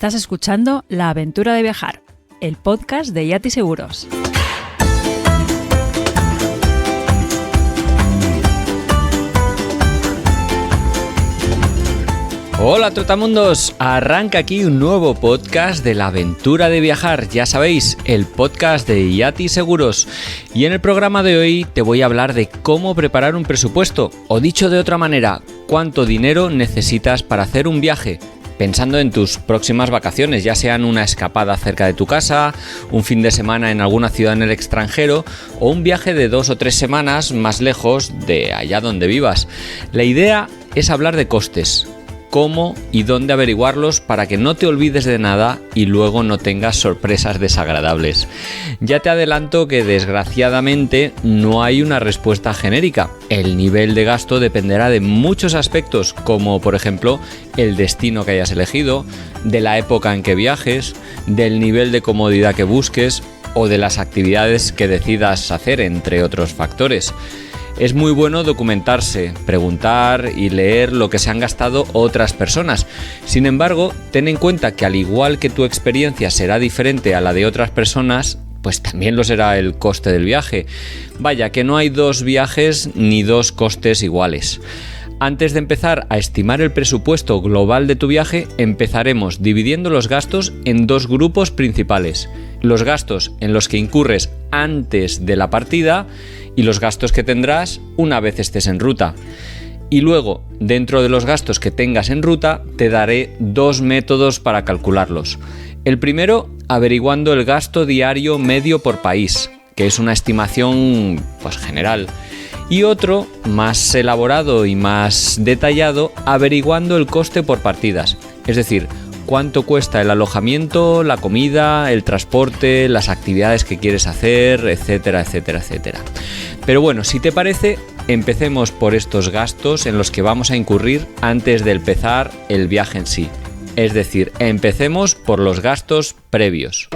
Estás escuchando La Aventura de Viajar, el podcast de Yati Seguros. Hola trotamundos, arranca aquí un nuevo podcast de La Aventura de Viajar, ya sabéis, el podcast de Yati Seguros. Y en el programa de hoy te voy a hablar de cómo preparar un presupuesto, o dicho de otra manera, cuánto dinero necesitas para hacer un viaje, pensando en tus próximas vacaciones, ya sean una escapada cerca de tu casa, un fin de semana en alguna ciudad en el extranjero o un viaje de 2 o 3 semanas más lejos de allá donde vivas. La idea es hablar de costes, cómo y dónde averiguarlos para que no te olvides de nada y luego no tengas sorpresas desagradables. Ya te adelanto que desgraciadamente no hay una respuesta genérica. El nivel de gasto dependerá de muchos aspectos, como por ejemplo el destino que hayas elegido, de la época en que viajes, del nivel de comodidad que busques o de las actividades que decidas hacer, entre otros factores. Es muy bueno documentarse, preguntar y leer lo que se han gastado otras personas. Sin embargo, ten en cuenta que al igual que tu experiencia será diferente a la de otras personas, pues también lo será el coste del viaje. Vaya, que no hay dos viajes ni dos costes iguales. Antes de empezar a estimar el presupuesto global de tu viaje, empezaremos dividiendo los gastos en dos grupos principales. Los gastos en los que incurres antes de la partida y los gastos que tendrás una vez estés en ruta. Y luego, dentro de los gastos que tengas en ruta, te daré dos métodos para calcularlos. El primero, averiguando el gasto diario medio por país, que es una estimación general. Y otro, más elaborado y más detallado, averiguando el coste por partidas. Es decir, cuánto cuesta el alojamiento, la comida, el transporte, las actividades que quieres hacer, etcétera, etcétera, etcétera. Pero bueno, si te parece, empecemos por estos gastos en los que vamos a incurrir antes de empezar el viaje en sí. Es decir, empecemos por los gastos previos.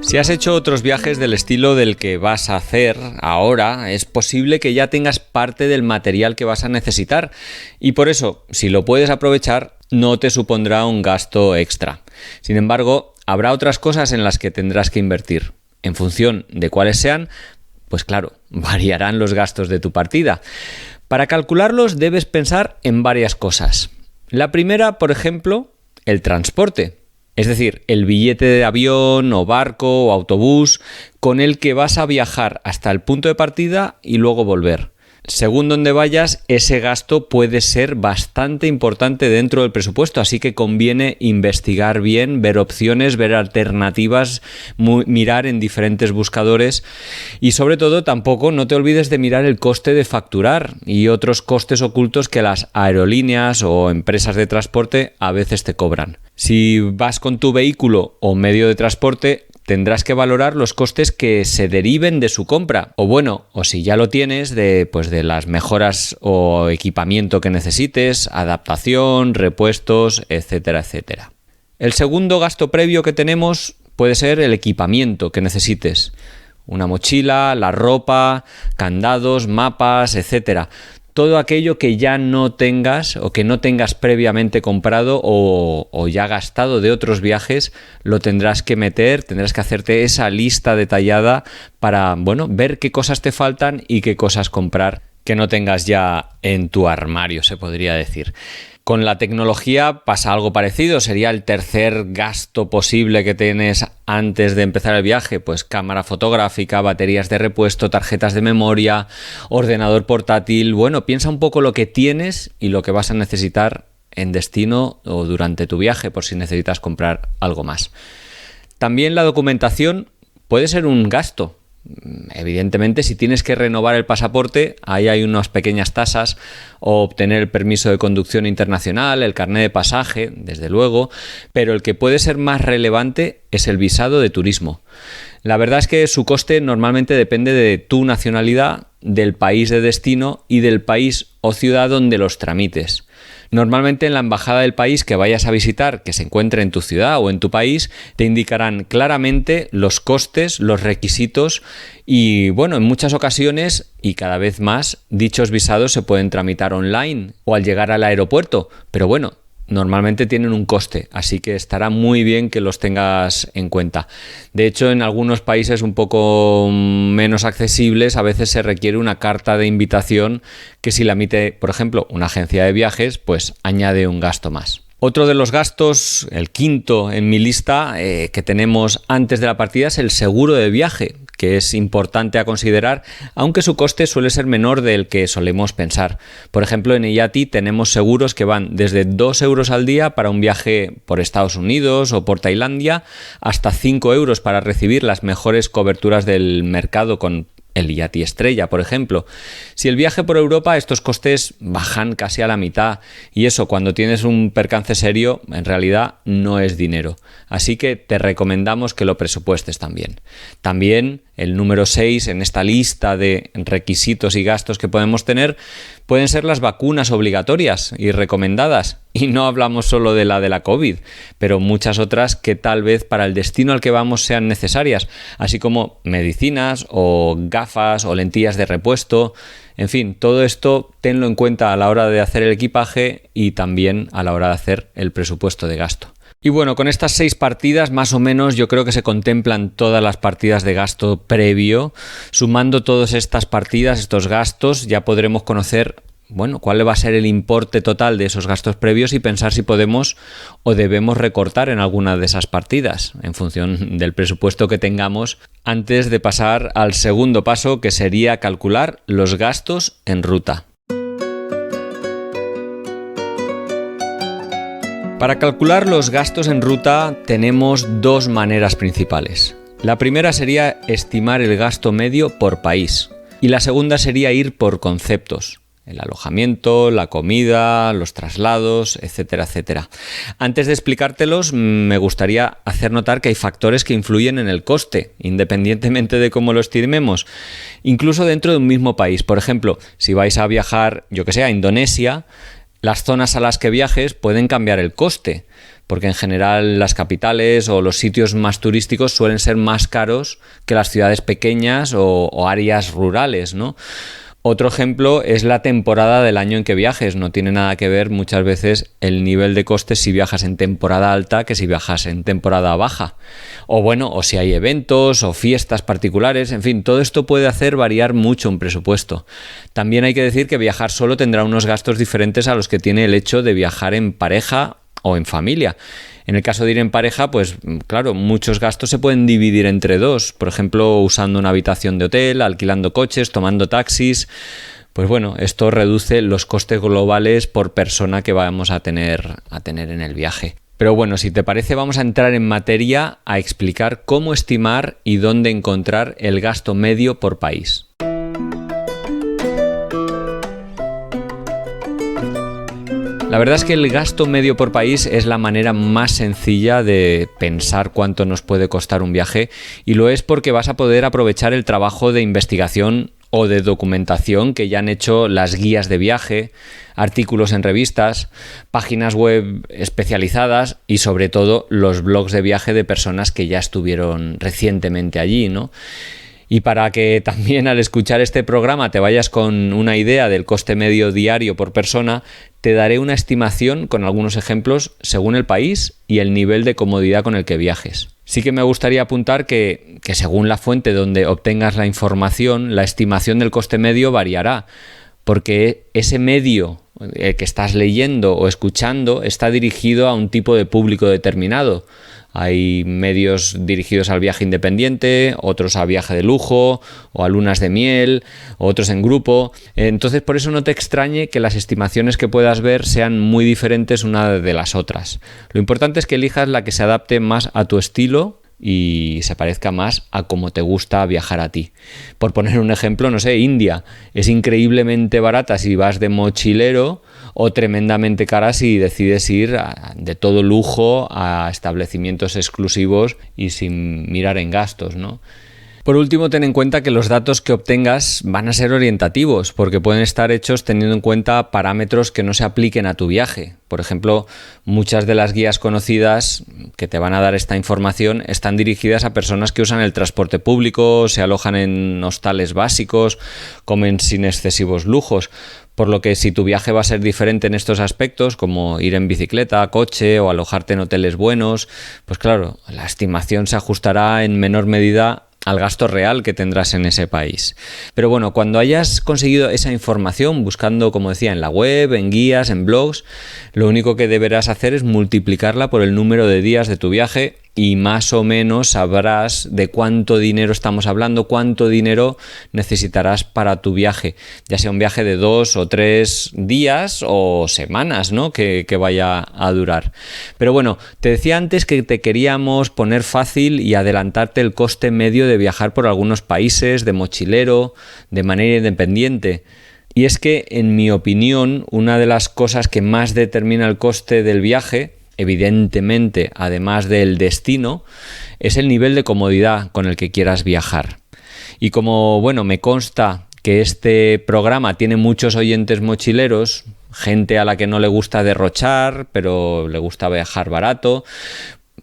Si has hecho otros viajes del estilo del que vas a hacer ahora, es posible que ya tengas parte del material que vas a necesitar y por eso, si lo puedes aprovechar, no te supondrá un gasto extra. Sin embargo, habrá otras cosas en las que tendrás que invertir. En función de cuáles sean, pues claro, variarán los gastos de tu partida. Para calcularlos debes pensar en varias cosas. La primera, por ejemplo, el transporte. Es decir, el billete de avión o barco o autobús con el que vas a viajar hasta el punto de partida y luego volver. Según donde vayas, ese gasto puede ser bastante importante dentro del presupuesto, así que conviene investigar bien, ver opciones, ver alternativas, mirar en diferentes buscadores y sobre todo tampoco no te olvides de mirar el coste de facturar y otros costes ocultos que las aerolíneas o empresas de transporte a veces te cobran. Si vas con tu vehículo o medio de transporte, tendrás que valorar los costes que se deriven de su compra. O si ya lo tienes, de las mejoras o equipamiento que necesites, adaptación, repuestos, etcétera, etcétera. El segundo gasto previo que tenemos puede ser el equipamiento que necesites. Una mochila, la ropa, candados, mapas, etcétera. Todo aquello que ya no tengas o que no tengas previamente comprado o ya gastado de otros viajes, lo tendrás que meter, tendrás que hacerte esa lista detallada para, ver qué cosas te faltan y qué cosas comprar que no tengas ya en tu armario, se podría decir. Con la tecnología pasa algo parecido, sería el tercer gasto posible que tienes antes de empezar el viaje, pues cámara fotográfica, baterías de repuesto, tarjetas de memoria, ordenador portátil. Piensa un poco lo que tienes y lo que vas a necesitar en destino o durante tu viaje por si necesitas comprar algo más. También la documentación puede ser un gasto. Evidentemente, si tienes que renovar el pasaporte, ahí hay unas pequeñas tasas, o obtener el permiso de conducción internacional, el carnet de pasaje, desde luego, pero el que puede ser más relevante es el visado de turismo. La verdad es que su coste normalmente depende de tu nacionalidad, del país de destino y del país o ciudad donde los tramites. Normalmente en la embajada del país que vayas a visitar, que se encuentre en tu ciudad o en tu país, te indicarán claramente los costes, los requisitos y, bueno, en muchas ocasiones y cada vez más, dichos visados se pueden tramitar online o al llegar al aeropuerto, pero bueno, normalmente tienen un coste, así que estará muy bien que los tengas en cuenta. De hecho, en algunos países un poco menos accesibles a veces se requiere una carta de invitación que si la emite, por ejemplo, una agencia de viajes, pues añade un gasto más. Otro de los gastos, el quinto en mi lista que tenemos antes de la partida es el seguro de viaje, que es importante a considerar, aunque su coste suele ser menor del que solemos pensar. Por ejemplo, en IATI tenemos seguros que van desde 2 euros al día para un viaje por Estados Unidos o por Tailandia, hasta 5 euros para recibir las mejores coberturas del mercado con el IATI Estrella, por ejemplo. Si el viaje por Europa, estos costes bajan casi a la mitad y eso, cuando tienes un percance serio, en realidad no es dinero. Así que te recomendamos que lo presupuestes también. También el número 6 en esta lista de requisitos y gastos que podemos tener pueden ser las vacunas obligatorias y recomendadas. Y no hablamos solo de la COVID, pero muchas otras que tal vez para el destino al que vamos sean necesarias, así como medicinas o gafas o lentillas de repuesto. En fin, todo esto tenlo en cuenta a la hora de hacer el equipaje y también a la hora de hacer el presupuesto de gasto. Y bueno, con estas 6 partidas más o menos yo creo que se contemplan todas las partidas de gasto previo. Sumando todas estas partidas, estos gastos, ya podremos conocer cuál va a ser el importe total de esos gastos previos y pensar si podemos o debemos recortar en alguna de esas partidas en función del presupuesto que tengamos antes de pasar al segundo paso, que sería calcular los gastos en ruta. Para calcular los gastos en ruta tenemos 2 maneras principales. La primera sería estimar el gasto medio por país y la segunda sería ir por conceptos. El alojamiento, la comida, los traslados, etcétera, etcétera. Antes de explicártelos, me gustaría hacer notar que hay factores que influyen en el coste, independientemente de cómo lo estimemos, incluso dentro de un mismo país. Por ejemplo, si vais a viajar, a Indonesia, las zonas a las que viajes pueden cambiar el coste, porque en general las capitales o los sitios más turísticos suelen ser más caros que las ciudades pequeñas o áreas rurales, ¿no? Otro ejemplo es la temporada del año en que viajes. No tiene nada que ver muchas veces el nivel de costes si viajas en temporada alta que si viajas en temporada baja. O si hay eventos o fiestas particulares, en fin, todo esto puede hacer variar mucho un presupuesto. También hay que decir que viajar solo tendrá unos gastos diferentes a los que tiene el hecho de viajar en pareja o en familia. En el caso de ir en pareja, pues claro, muchos gastos se pueden dividir entre 2, por ejemplo, usando una habitación de hotel, alquilando coches, tomando taxis. Pues bueno, esto reduce los costes globales por persona que vamos a tener en el viaje. Pero bueno, si te parece, vamos a entrar en materia a explicar cómo estimar y dónde encontrar el gasto medio por país. La verdad es que el gasto medio por país es la manera más sencilla de pensar cuánto nos puede costar un viaje, y lo es porque vas a poder aprovechar el trabajo de investigación o de documentación que ya han hecho las guías de viaje, artículos en revistas, páginas web especializadas y sobre todo los blogs de viaje de personas que ya estuvieron recientemente allí, ¿no? Y para que también al escuchar este programa te vayas con una idea del coste medio diario por persona, te daré una estimación con algunos ejemplos según el país y el nivel de comodidad con el que viajes. Sí que me gustaría apuntar que según la fuente donde obtengas la información, la estimación del coste medio variará, porque ese medio que estás leyendo o escuchando está dirigido a un tipo de público determinado. Hay medios dirigidos al viaje independiente, otros a viaje de lujo o a lunas de miel, otros en grupo. Entonces, por eso no te extrañe que las estimaciones que puedas ver sean muy diferentes una de las otras. Lo importante es que elijas la que se adapte más a tu estilo y se parezca más a cómo te gusta viajar a ti. Por poner un ejemplo, India es increíblemente barata si vas de mochilero o tremendamente cara si decides ir de todo lujo a establecimientos exclusivos y sin mirar en gastos, ¿no? Por último, ten en cuenta que los datos que obtengas van a ser orientativos, porque pueden estar hechos teniendo en cuenta parámetros que no se apliquen a tu viaje. Por ejemplo, muchas de las guías conocidas que te van a dar esta información están dirigidas a personas que usan el transporte público, se alojan en hostales básicos, comen sin excesivos lujos. Por lo que si tu viaje va a ser diferente en estos aspectos, como ir en bicicleta, coche o alojarte en hoteles buenos, pues claro, la estimación se ajustará en menor medida al gasto real que tendrás en ese país. Pero bueno, cuando hayas conseguido esa información, buscando, como decía, en la web, en guías, en blogs, lo único que deberás hacer es multiplicarla por el número de días de tu viaje y más o menos sabrás de cuánto dinero estamos hablando, cuánto dinero necesitarás para tu viaje, ya sea un viaje de 2 o 3 días o semanas, ¿no? que vaya a durar. Pero bueno, te decía antes que te queríamos poner fácil y adelantarte el coste medio de viajar por algunos países, de mochilero, de manera independiente. Y es que, en mi opinión, una de las cosas que más determina el coste del viaje, evidentemente, además del destino, es el nivel de comodidad con el que quieras viajar. Y como, bueno, me consta que este programa tiene muchos oyentes mochileros, gente a la que no le gusta derrochar, pero le gusta viajar barato,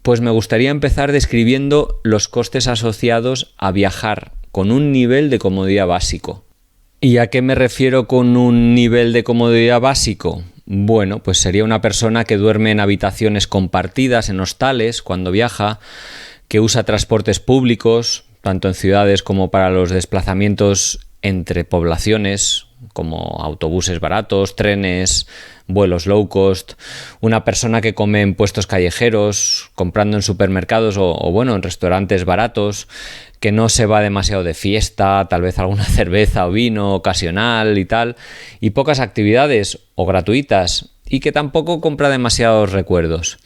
pues me gustaría empezar describiendo los costes asociados a viajar con un nivel de comodidad básico. ¿Y a qué me refiero con un nivel de comodidad básico? Bueno, pues sería una persona que duerme en habitaciones compartidas, en hostales, cuando viaja, que usa transportes públicos, tanto en ciudades como para los desplazamientos entre poblaciones, como autobuses baratos, trenes, vuelos low cost, una persona que come en puestos callejeros, comprando en supermercados o bueno, en restaurantes baratos, que no se va demasiado de fiesta, tal vez alguna cerveza o vino ocasional y tal, y pocas actividades o gratuitas, y que tampoco compra demasiados recuerdos.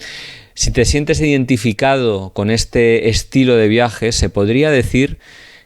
Si te sientes identificado con este estilo de viaje, se podría decir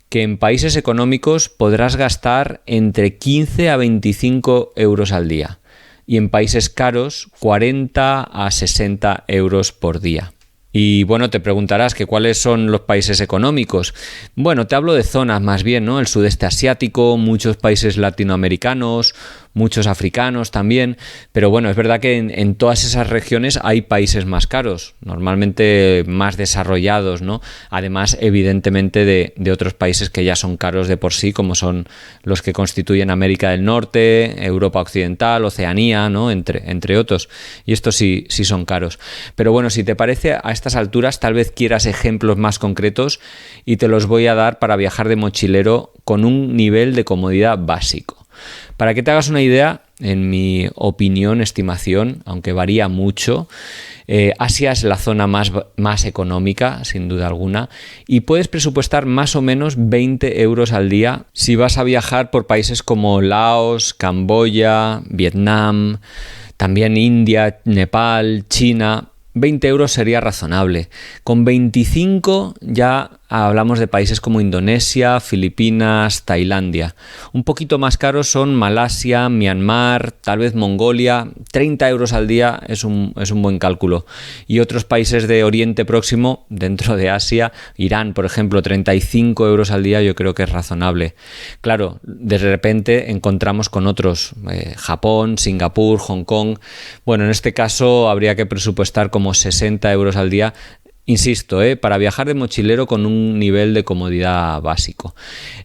que en países económicos podrás gastar entre 15 a 25 euros al día y en países caros 40 a 60 euros por día. Y bueno, te preguntarás que cuáles son los países económicos. Bueno, te hablo de zonas más bien, ¿no? El sudeste asiático, muchos países latinoamericanos, muchos africanos también, pero bueno, es verdad que en todas esas regiones hay países más caros, normalmente más desarrollados, ¿no? Además, evidentemente, de otros países que ya son caros de por sí, como son los que constituyen América del Norte, Europa Occidental, Oceanía, ¿no? Entre otros. Y estos sí son caros. Pero bueno, si te parece, a estas alturas tal vez quieras ejemplos más concretos y te los voy a dar para viajar de mochilero con un nivel de comodidad básico. Para que te hagas una idea, en mi opinión, estimación, aunque varía mucho, Asia es la zona más económica, sin duda alguna, y puedes presupuestar más o menos 20 euros al día si vas a viajar por países como Laos, Camboya, Vietnam, también India, Nepal, China. 20 euros sería razonable. Con 25 ya hablamos de países como Indonesia, Filipinas, Tailandia. Un poquito más caros son Malasia, Myanmar, tal vez Mongolia. 30 euros al día es un buen cálculo. Y otros países de Oriente Próximo, dentro de Asia, Irán, por ejemplo, 35 euros al día yo creo que es razonable. Claro, de repente encontramos con otros, Japón, Singapur, Hong Kong. Bueno, en este caso habría que presupuestar como 60 euros al día. Insisto, para viajar de mochilero con un nivel de comodidad básico.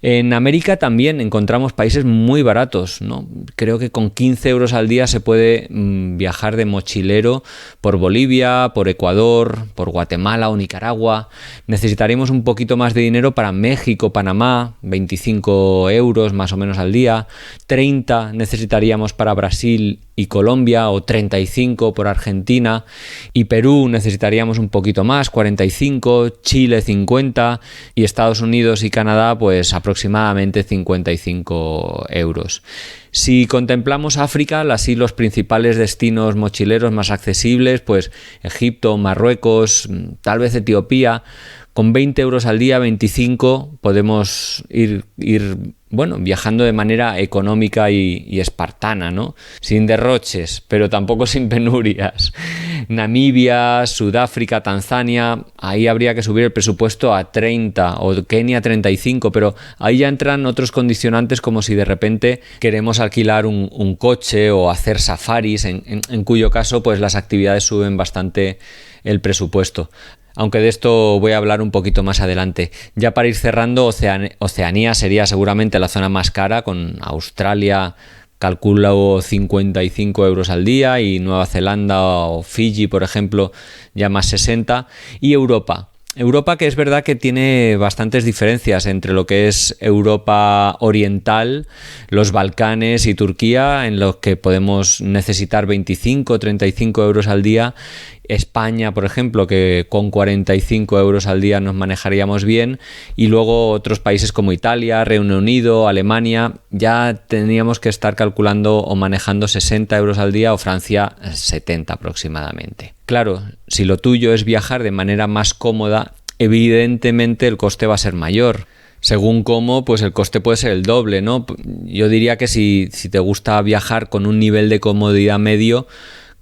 En América también encontramos países muy baratos, ¿no? Creo que con 15 euros al día se puede viajar de mochilero por Bolivia, por Ecuador, por Guatemala o Nicaragua. Necesitaríamos un poquito más de dinero para México, Panamá, 25 euros más o menos al día. 30 necesitaríamos para Brasil y Colombia, o 35 por Argentina, y Perú necesitaríamos un poquito más, 45, Chile 50 y Estados Unidos y Canadá pues aproximadamente 55 euros. Si contemplamos África, así los principales destinos mochileros más accesibles, pues Egipto, Marruecos, tal vez Etiopía, con 20 euros al día, 25, podemos ir bueno, viajando de manera económica y espartana, ¿no? Sin derroches, pero tampoco sin penurias. Namibia, Sudáfrica, Tanzania, ahí habría que subir el presupuesto a 30 o Kenia 35, pero ahí ya entran otros condicionantes como si de repente queremos alquilar un coche o hacer safaris, en cuyo caso pues las actividades suben bastante el presupuesto. Aunque de esto voy a hablar un poquito más adelante. Ya para ir cerrando, Oceanía sería seguramente la zona más cara, con Australia calculo 55 euros al día y Nueva Zelanda o Fiji, por ejemplo, ya más 60. Y Europa, que es verdad que tiene bastantes diferencias entre lo que es Europa oriental, los Balcanes y Turquía, en los que podemos necesitar 25 o 35 euros al día. España, por ejemplo, que con 45 euros al día nos manejaríamos bien, y luego otros países como Italia, Reino Unido, Alemania, ya tendríamos que estar calculando o manejando 60 euros al día, o Francia 70 aproximadamente. Claro, si lo tuyo es viajar de manera más cómoda, evidentemente el coste va a ser mayor. Según cómo, pues el coste puede ser el doble, ¿no? Yo diría que si te gusta viajar con un nivel de comodidad medio,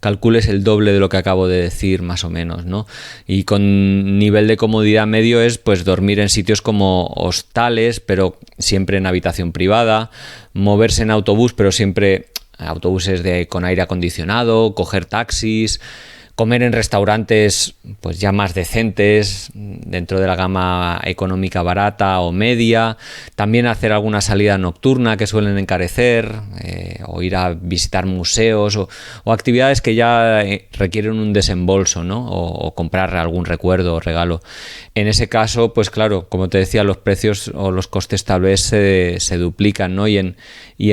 calcules el doble de lo que acabo de decir, más o menos, ¿no? Y con nivel de comodidad medio es pues dormir en sitios como hostales, pero siempre en habitación privada, moverse en autobús, pero siempre autobuses con aire acondicionado, coger taxis, comer en restaurantes pues ya más decentes, dentro de la gama económica barata o media, también hacer alguna salida nocturna que suelen encarecer, o ir a visitar museos o actividades que ya requieren un desembolso, ¿no? O comprar algún recuerdo o regalo. En ese caso, pues claro, como te decía, los precios o los costes tal vez se duplican, ¿no? Y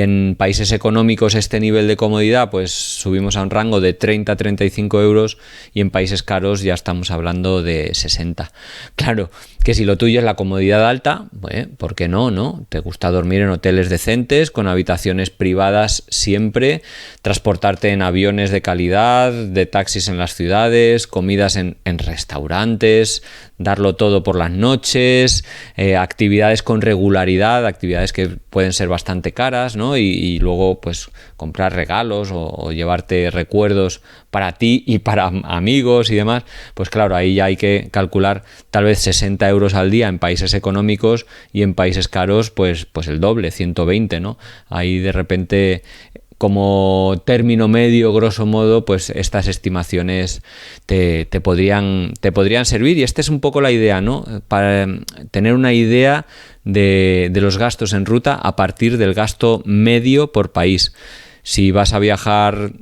en países económicos este nivel de comodidad pues subimos a un rango de 30 a 35 euros, y en países caros ya estamos hablando de 60. Claro, que si lo tuyo es la comodidad alta, ¿por qué no, no? Te gusta dormir en hoteles decentes, con habitaciones privadas siempre, transportarte en aviones de calidad, de taxis en las ciudades, comidas en restaurantes, darlo todo por las noches, actividades con regularidad, actividades que pueden ser bastante caras, ¿no? Y luego pues comprar regalos o llevarte recuerdos para ti y para amigos y demás, pues claro, ahí ya hay que calcular tal vez 60 euros al día en países económicos, y en países caros pues el doble, 120, ¿no? Ahí de repente, como término medio, grosso modo, pues estas estimaciones te podrían servir, y esta es un poco la idea, ¿no? Para tener una idea de los gastos en ruta a partir del gasto medio por país. Si vas a viajar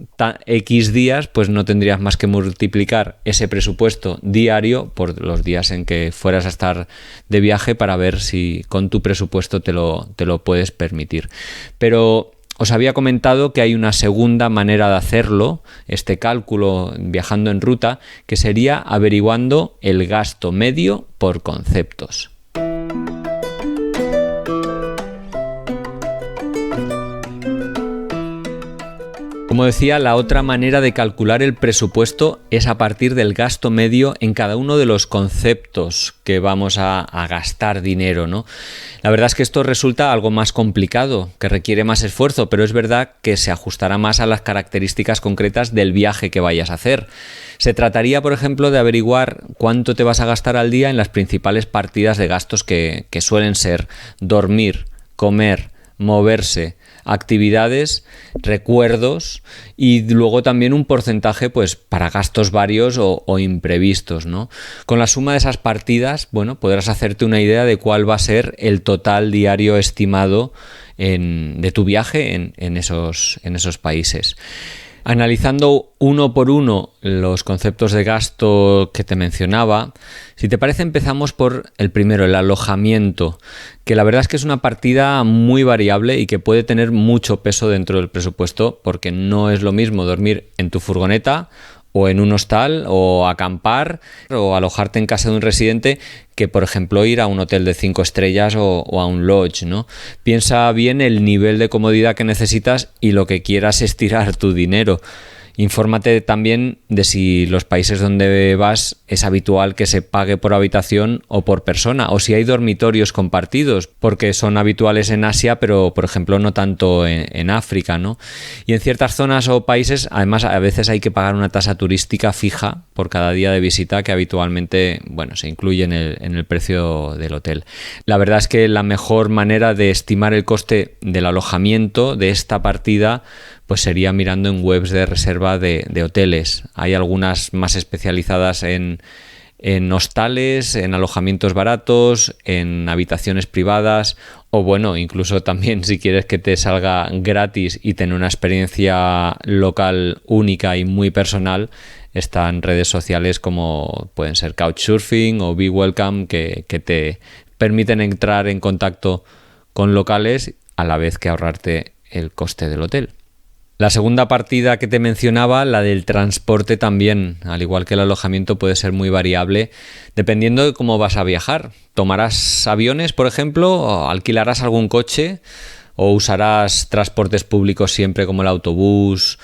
X días, pues no tendrías más que multiplicar ese presupuesto diario por los días en que fueras a estar de viaje, para ver si con tu presupuesto te lo puedes permitir. Pero os había comentado que hay una segunda manera de hacerlo, este cálculo viajando en ruta, que sería averiguando el gasto medio por conceptos. Como decía, la otra manera de calcular el presupuesto es a partir del gasto medio en cada uno de los conceptos que vamos a gastar dinero, ¿no? La verdad es que esto resulta algo más complicado, que requiere más esfuerzo, pero es verdad que se ajustará más a las características concretas del viaje que vayas a hacer. Se trataría, por ejemplo, de averiguar cuánto te vas a gastar al día en las principales partidas de gastos que suelen ser dormir, comer, moverse, actividades, recuerdos, y luego también un porcentaje pues para gastos varios o imprevistos, ¿no? Con la suma de esas partidas, bueno, podrás hacerte una idea de cuál va a ser el total diario estimado de tu viaje en esos países. Analizando uno por uno los conceptos de gasto que te mencionaba, si te parece empezamos por el primero, el alojamiento, que la verdad es que es una partida muy variable y que puede tener mucho peso dentro del presupuesto, porque no es lo mismo dormir en tu furgoneta o en un hostal, o acampar, o alojarte en casa de un residente, que por ejemplo ir a un hotel de 5 estrellas o a un lodge, ¿no? Piensa bien el nivel de comodidad que necesitas y lo que quieras estirar tu dinero. Infórmate también de si los países donde vas es habitual que se pague por habitación o por persona, o si hay dormitorios compartidos, porque son habituales en Asia, pero por ejemplo no tanto en África, ¿no? Y en ciertas zonas o países, además, a veces hay que pagar una tasa turística fija por cada día de visita que habitualmente, bueno, se incluye en el precio del hotel. La verdad es que la mejor manera de estimar el coste del alojamiento de esta partida pues sería mirando en webs de reserva de hoteles. Hay algunas más especializadas en hostales, en alojamientos baratos, en habitaciones privadas, o bueno, incluso también si quieres que te salga gratis y tener una experiencia local única y muy personal, están redes sociales como pueden ser Couchsurfing o Be Welcome que te permiten entrar en contacto con locales a la vez que ahorrarte el coste del hotel. La segunda partida que te mencionaba, la del transporte también, al igual que el alojamiento, puede ser muy variable dependiendo de cómo vas a viajar. ¿Tomarás aviones, por ejemplo? ¿O alquilarás algún coche? ¿O usarás transportes públicos siempre como el autobús?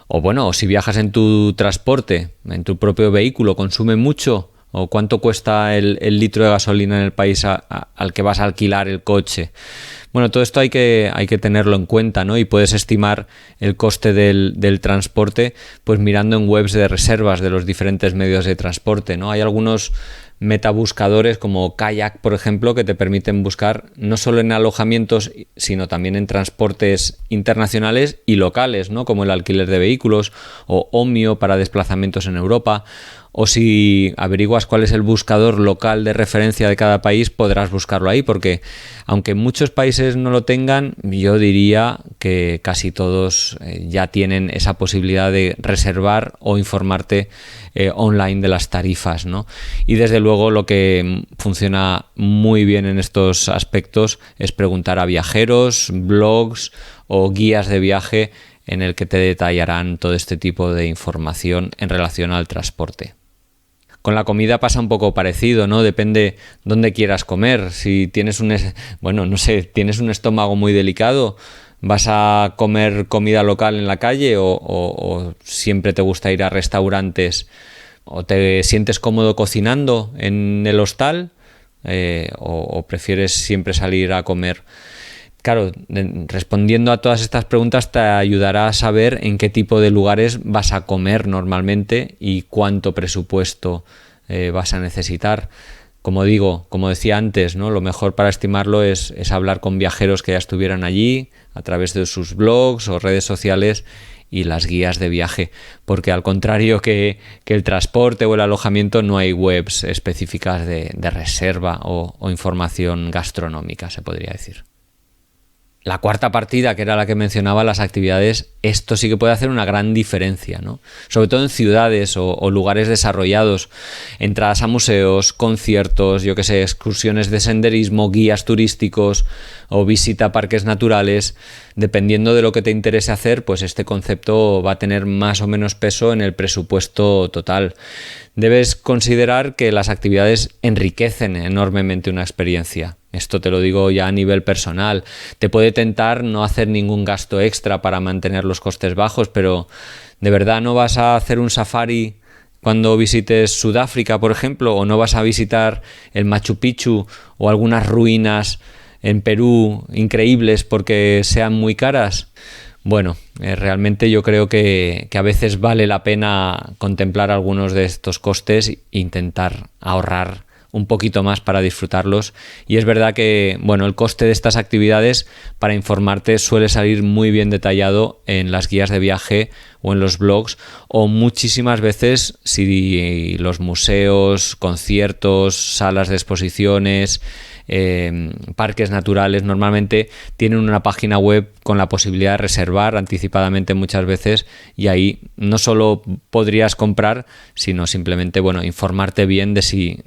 O bueno, si viajas en tu transporte, en tu propio vehículo, ¿consume mucho? ¿O cuánto cuesta el litro de gasolina en el país al que vas a alquilar el coche? Bueno, todo esto hay que tenerlo en cuenta, ¿no? Y puedes estimar el coste del transporte pues mirando en webs de reservas de los diferentes medios de transporte, ¿no? Hay algunos metabuscadores como Kayak, por ejemplo, que te permiten buscar no solo en alojamientos, sino también en transportes internacionales y locales, ¿no? Como el alquiler de vehículos o Omio para desplazamientos en Europa. O si averiguas cuál es el buscador local de referencia de cada país, podrás buscarlo ahí, porque aunque muchos países no lo tengan, yo diría que casi todos ya tienen esa posibilidad de reservar o informarte online de las tarifas, ¿no? Y desde luego lo que funciona muy bien en estos aspectos es preguntar a viajeros, blogs o guías de viaje en el que te detallarán todo este tipo de información en relación al transporte. Con la comida pasa un poco parecido, ¿no? Depende dónde quieras comer. Si tienes tienes un estómago muy delicado, ¿vas a comer comida local en la calle o siempre te gusta ir a restaurantes? ¿O te sientes cómodo cocinando en el hostal? ¿O prefieres siempre salir a comer? Claro, respondiendo a todas estas preguntas te ayudará a saber en qué tipo de lugares vas a comer normalmente y cuánto presupuesto vas a necesitar. Como decía antes, ¿no? Lo mejor para estimarlo es hablar con viajeros que ya estuvieran allí a través de sus blogs o redes sociales y las guías de viaje, porque al contrario que el transporte o el alojamiento, no hay webs específicas de reserva o información gastronómica, se podría decir. La cuarta partida, que era la que mencionaba, las actividades, esto sí que puede hacer una gran diferencia, ¿no? Sobre todo en ciudades o lugares desarrollados, entradas a museos, conciertos, excursiones de senderismo, guías turísticos o visita a parques naturales. Dependiendo de lo que te interese hacer, pues este concepto va a tener más o menos peso en el presupuesto total. Debes considerar que las actividades enriquecen enormemente una experiencia. Esto te lo digo ya a nivel personal. Te puede tentar no hacer ningún gasto extra para mantener los costes bajos, pero ¿de verdad no vas a hacer un safari cuando visites Sudáfrica, por ejemplo? ¿O no vas a visitar el Machu Picchu o algunas ruinas en Perú increíbles porque sean muy caras? Bueno, realmente yo creo que a veces vale la pena contemplar algunos de estos costes e intentar ahorrar un poquito más para disfrutarlos. Y es verdad que el coste de estas actividades, para informarte, suele salir muy bien detallado en las guías de viaje o en los blogs, o muchísimas veces si los museos, conciertos, salas de exposiciones, parques naturales normalmente tienen una página web con la posibilidad de reservar anticipadamente muchas veces, y ahí no solo podrías comprar, sino simplemente informarte bien de si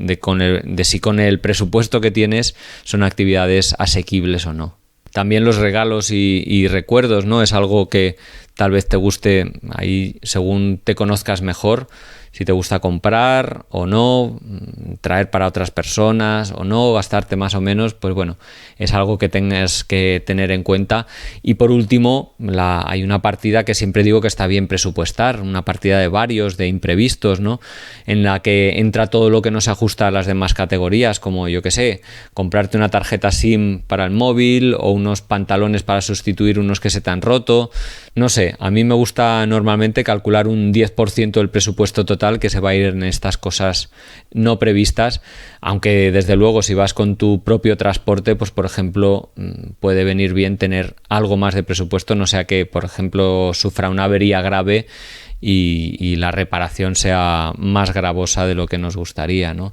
con el presupuesto que tienes son actividades asequibles o no. También los regalos y recuerdos, ¿no? Es algo que tal vez te guste ahí según te conozcas mejor. si te gusta comprar o no, traer para otras personas o no, gastarte más o menos, pues bueno, es algo que tengas que tener en cuenta. Y por último, hay una partida que siempre digo que está bien presupuestar, una partida de varios, de imprevistos, ¿no? En la que entra todo lo que no se ajusta a las demás categorías, como yo que sé, comprarte una tarjeta SIM para el móvil o unos pantalones para sustituir unos que se te han roto. No sé, a mí me gusta normalmente calcular un 10% del presupuesto total que se va a ir en estas cosas no previstas, aunque desde luego si vas con tu propio transporte, pues por ejemplo puede venir bien tener algo más de presupuesto, no sea que por ejemplo sufra una avería grave y la reparación sea más gravosa de lo que nos gustaría, ¿no?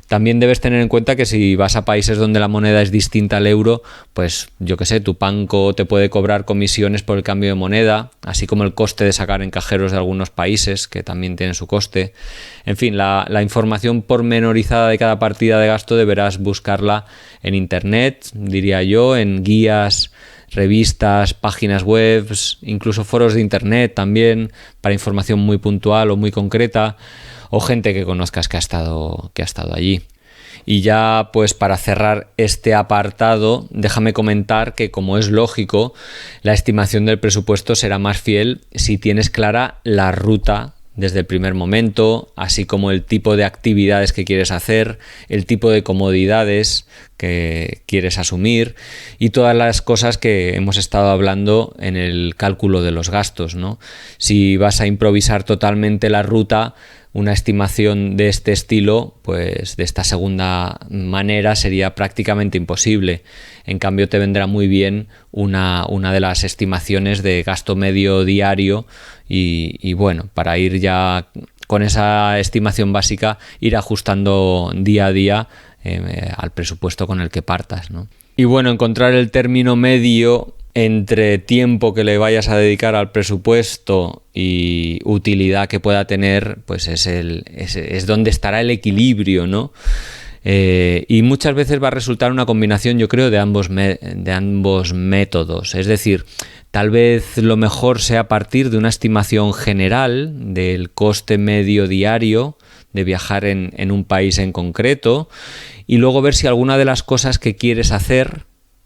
También debes tener en cuenta que si vas a países donde la moneda es distinta al euro, pues yo que sé, tu banco te puede cobrar comisiones por el cambio de moneda, así como el coste de sacar en cajeros de algunos países, que también tienen su coste. En fin, la información pormenorizada de cada partida de gasto deberás buscarla en internet, diría yo, en guías, revistas, páginas web, incluso foros de internet también, para información muy puntual o muy concreta, o gente que conozcas que ha estado allí. Y ya pues para cerrar este apartado, déjame comentar que, como es lógico, la estimación del presupuesto será más fiel si tienes clara la ruta desde el primer momento, así como el tipo de actividades que quieres hacer, el tipo de comodidades que quieres asumir y todas las cosas que hemos estado hablando en el cálculo de los gastos, ¿no? Si vas a improvisar totalmente la ruta, una estimación de este estilo, pues de esta segunda manera, sería prácticamente imposible. En cambio, te vendrá muy bien una de las estimaciones de gasto medio diario y bueno, para ir ya con esa estimación básica, ir ajustando día a día al presupuesto con el que partas, ¿no? Y bueno, encontrar el término medio entre tiempo que le vayas a dedicar al presupuesto y utilidad que pueda tener, pues es donde estará el equilibrio, ¿no? Y muchas veces va a resultar una combinación, yo creo, de ambos métodos. Es decir, tal vez lo mejor sea partir de una estimación general del coste medio diario de viajar en un país en concreto y luego ver si alguna de las cosas que quieres hacer,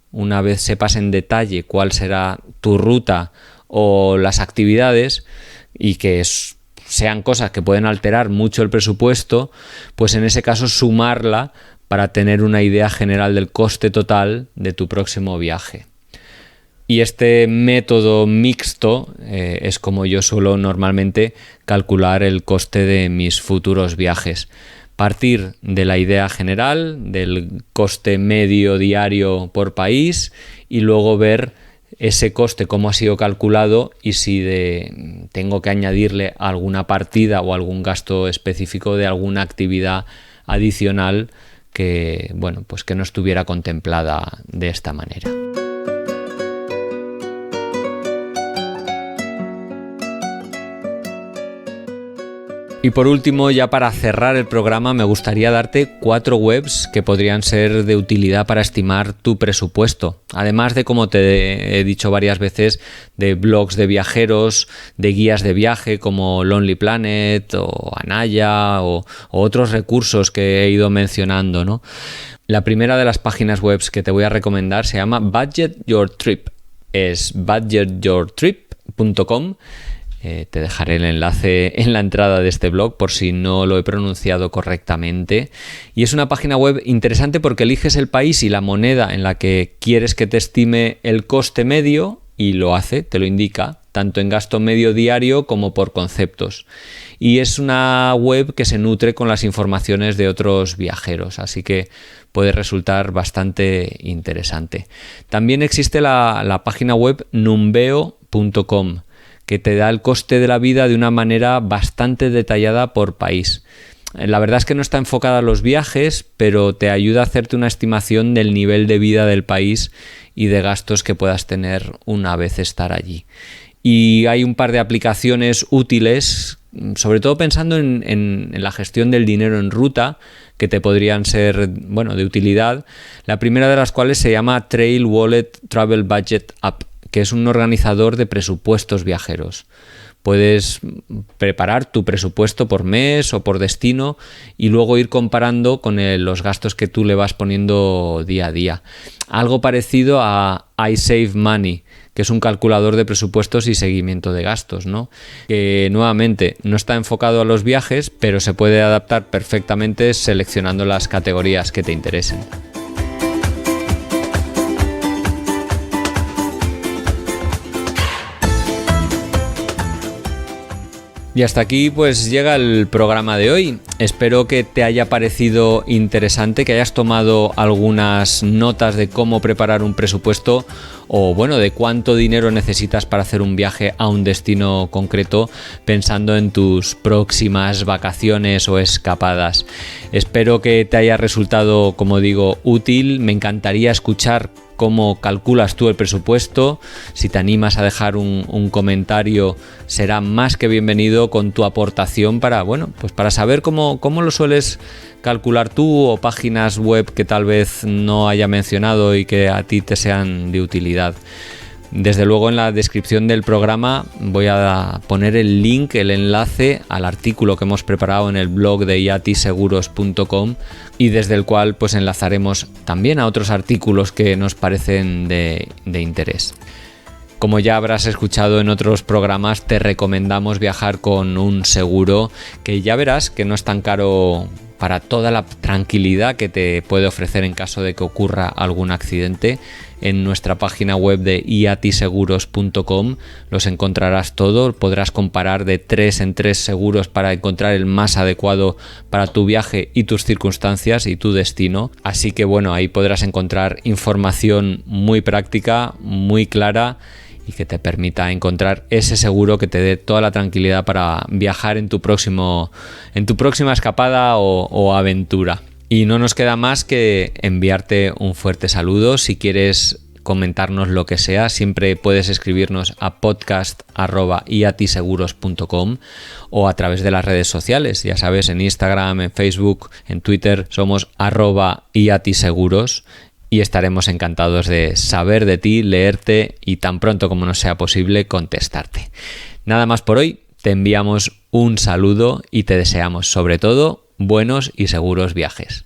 una vez sepas en detalle cuál será tu ruta o las actividades y que sean cosas que pueden alterar mucho el presupuesto, pues en ese caso sumarla para tener una idea general del coste total de tu próximo viaje. Y este método mixto es como yo suelo normalmente calcular el coste de mis futuros viajes. Partir de la idea general, del coste medio diario por país y luego ver ese coste cómo ha sido calculado y si tengo que añadirle alguna partida o algún gasto específico de alguna actividad adicional que, bueno, pues que no estuviera contemplada de esta manera. Y por último, ya para cerrar el programa, me gustaría darte 4 webs que podrían ser de utilidad para estimar tu presupuesto. Además de, como te he dicho varias veces, de blogs de viajeros, de guías de viaje como Lonely Planet o Anaya o otros recursos que he ido mencionando, ¿no? La primera de las páginas web que te voy a recomendar se llama Budget Your Trip. Es budgetyourtrip.com. Te dejaré el enlace en la entrada de este blog por si no lo he pronunciado correctamente. Y es una página web interesante porque eliges el país y la moneda en la que quieres que te estime el coste medio y lo hace, te lo indica, tanto en gasto medio diario como por conceptos. Y es una web que se nutre con las informaciones de otros viajeros, así que puede resultar bastante interesante. También existe la página web numbeo.com, que te da el coste de la vida de una manera bastante detallada por país. La verdad es que no está enfocada a los viajes, pero te ayuda a hacerte una estimación del nivel de vida del país y de gastos que puedas tener una vez estar allí. Y hay un par de aplicaciones útiles, sobre todo pensando en la gestión del dinero en ruta, que te podrían ser, bueno, de utilidad. La primera de las cuales se llama Trail Wallet Travel Budget App, que es un organizador de presupuestos viajeros. puedes preparar tu presupuesto por mes o por destino y luego ir comparando con los gastos que tú le vas poniendo día a día. Algo parecido a iSaveMoney, que es un calculador de presupuestos y seguimiento de gastos, ¿no? Que nuevamente no está enfocado a los viajes, pero se puede adaptar perfectamente seleccionando las categorías que te interesen. Y hasta aquí pues llega el programa de hoy. Espero que te haya parecido interesante, que hayas tomado algunas notas de cómo preparar un presupuesto o bueno, de cuánto dinero necesitas para hacer un viaje a un destino concreto pensando en tus próximas vacaciones o escapadas. Espero que te haya resultado, como digo, útil. Me encantaría escuchar cómo calculas tú el presupuesto. Si te animas a dejar un comentario, será más que bienvenido con tu aportación para, bueno, pues para saber cómo lo sueles calcular tú o páginas web que tal vez no haya mencionado y que a ti te sean de utilidad. Desde luego en la descripción del programa voy a poner el link, el enlace al artículo que hemos preparado en el blog de yatiseguros.com y desde el cual pues enlazaremos también a otros artículos que nos parecen de interés. Como ya habrás escuchado en otros programas, te recomendamos viajar con un seguro que ya verás que no es tan caro para toda la tranquilidad que te puede ofrecer en caso de que ocurra algún accidente. En nuestra página web de yatiseguros.com los encontrarás todo, podrás comparar de 3 en 3 seguros para encontrar el más adecuado para tu viaje y tus circunstancias y tu destino. Así que bueno, ahí podrás encontrar información muy práctica, muy clara y que te permita encontrar ese seguro que te dé toda la tranquilidad para viajar en tu próxima escapada o aventura. Y no nos queda más que enviarte un fuerte saludo. Si quieres comentarnos lo que sea, siempre puedes escribirnos a podcast@yatiseguros.com o a través de las redes sociales. Ya sabes, en Instagram, en Facebook, en Twitter somos @yatiseguros. Y estaremos encantados de saber de ti, leerte y tan pronto como nos sea posible contestarte. Nada más por hoy, te enviamos un saludo y te deseamos sobre todo buenos y seguros viajes.